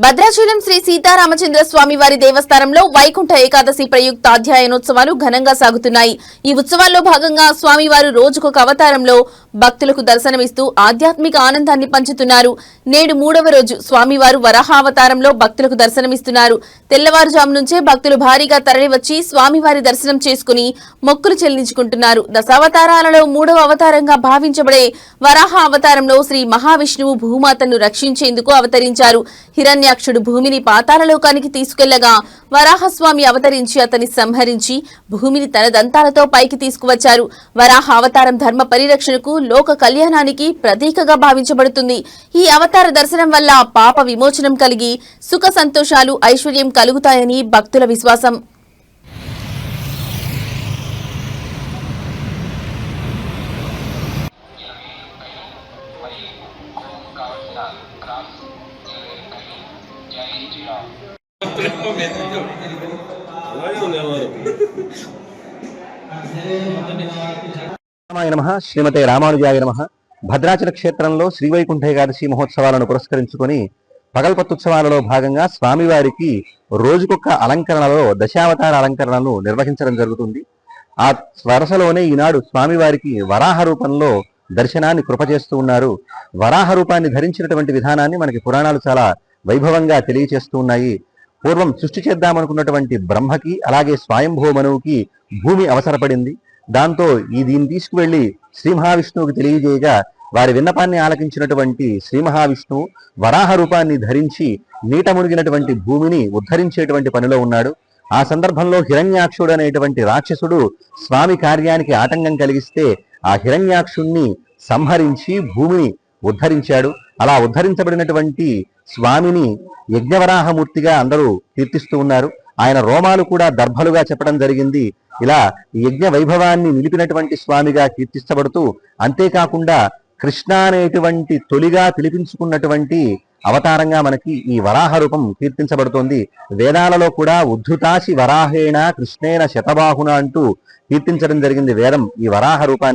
భద్రాచలం శ్రీ సీతారామచంద్ర స్వామి వారి దేవస్థానంలో వైకుంఠ ఏకాదశి ప్రయుక్త అధ్యయనోత్సవాలు ఘనంగా సాగుతున్నాయి. ఈ ఉత్సవాల్లో భాగంగా స్వామివారు రోజుకొక అవతారంలో భక్తులకు దర్శనమిస్తూ ఆధ్యాత్మిక ఆనందాన్ని పంచుతున్నారు. నేడు 3వ రోజు స్వామివారు వరాహ అవతారంలో భక్తులకు దర్శనమిస్తున్నారు. తెల్లవారుజాము నుంచే భక్తులు భారీగా తరలివచ్చి స్వామివారి దర్శనం చేసుకుని మొక్కులు చెల్లించుకుంటున్నారు. దశావతారాలలో 3వ అవతారంగా భావించబడే వరాహ అవతారంలో శ్రీ మహావిష్ణువు భూమాతను రక్షించేందుకు అవతరించారు. హిరణ్యాక్షుడు భూమిని పాతాళలోకానికి తీసుకెళ్లగా వరాహస్వామి అవతరించి అతన్ని సంహరించి భూమిని తన దంతాలతో పైకి తీసుకువచ్చారు. వరాహ అవతారం ధర్మ పరిరక్షణకు, లోక కళ్యాణానికి ప్రతీకగా భావించబడుతుంది. ఈ అవతార దర్శనం వల్ల పాప విమోచనం కలిగి సుఖ సంతోషాలు, ఐశ్వర్యం కలుగుతాయని భక్తుల విశ్వాసం. నమః శ్రీమతే రామానుజాయ నమః. భద్రాచల క్షేత్రంలో శ్రీవైకుంఠ ఏకాదశి మహోత్సవాలను పురస్కరించుకొని పగల్పత్తుత్సవాలలో భాగంగా స్వామివారికి రోజుకొక్క అలంకరణలో దశావతార అలంకరణను నిర్వహించడం జరుగుతుంది. ఆ వరుసలోనే ఈనాడు స్వామివారికి వరాహ రూపంలో దర్శనాన్ని కృపచేస్తూ ఉన్నారు. వరాహ రూపాన్ని ధరించినటువంటి విధానాన్ని మనకి పురాణాలు చాలా వైభవంగా తెలియచేస్తూ ఉన్నాయి. పూర్వం సృష్టి చేద్దామనుకున్నటువంటి బ్రహ్మకి, అలాగే స్వయంభూ మనువుకి భూమి అవసరపడింది. దాంతో దీన్ని తీసుకువెళ్లి శ్రీ మహావిష్ణువుకి తెలియజేయగా వారి విన్నపాన్ని ఆలకించినటువంటి శ్రీ మహావిష్ణువు వరాహ రూపాన్ని ధరించి నీట మునిగినటువంటి భూమిని ఉద్ధరించేటువంటి పనిలో ఉన్నాడు. ఆ సందర్భంలో హిరణ్యాక్షుడు అనేటువంటి రాక్షసుడు స్వామి కార్యానికి ఆటంకం కలిగిస్తే ఆ హిరణ్యాక్షుణ్ణి సంహరించి భూమిని ఉద్ధరించాడు. అలా ఉద్ధరించబడినటువంటి స్వామిని యజ్ఞవరాహమూర్తిగా అందరూ కీర్తిస్తూ ఉన్నారు. ఆయన రోమాలు కూడా దర్భలుగా చెప్పడం జరిగింది. ఇలా యజ్ఞ వైభవాన్ని నిలిపినటువంటి స్వామిగా కీర్తించబడుతూ, అంతేకాకుండా కృష్ణ అనేటువంటి తొలిగా పిలిపించుకున్నటువంటి అవతారంగా మనకి ఈ వరాహ రూపం కీర్తించబడుతోంది. వేదాలలో కూడా ఉద్ధృతాసి వరాహేణ కృష్ణేన శతబాహున అంటూ కీర్తించడం జరిగింది వేదం ఈ వరాహ రూపాన్ని.